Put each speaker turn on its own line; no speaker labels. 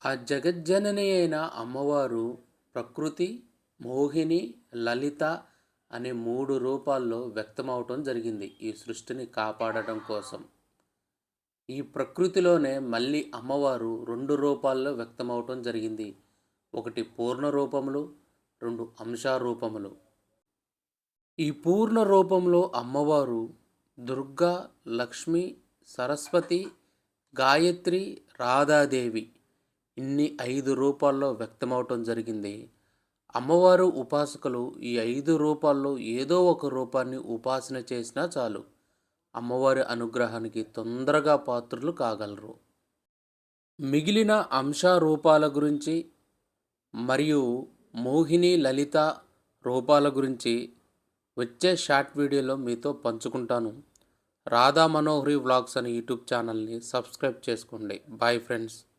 ఆ జగజ్జనని అయిన అమ్మవారు ప్రకృతి, మోహిని, లలిత అనే 3 రూపాల్లో వ్యక్తమవటం జరిగింది ఈ సృష్టిని కాపాడటం కోసం. ఈ ప్రకృతిలోనే మళ్ళీ అమ్మవారు 2 రూపాల్లో వ్యక్తమవటం జరిగింది. ఒకటి పూర్ణ రూపములు, 2 అంశ రూపములు. ఈ పూర్ణ రూపంలో అమ్మవారు దుర్గా, లక్ష్మి, సరస్వతి, గాయత్రి, రాధాదేవి ఇన్ని 5 రూపాల్లో వ్యక్తమవటం జరిగింది. అమ్మవారు ఉపాసకులు ఈ 5 రూపాల్లో ఏదో ఒక రూపాన్ని ఉపాసన చేసినా చాలు అమ్మవారి అనుగ్రహానికి తొందరగా పాత్రులు కాగలరు. మిగిలిన అంశ రూపాల గురించి మరియు మోహిని, లలిత రూపాల గురించి వచ్చే షార్ట్ వీడియోలో మీతో పంచుకుంటాను. రాధా మనోహరి వ్లాగ్స్ అనే యూట్యూబ్ ఛానల్ని సబ్స్క్రైబ్ చేసుకోండి. Bye friends.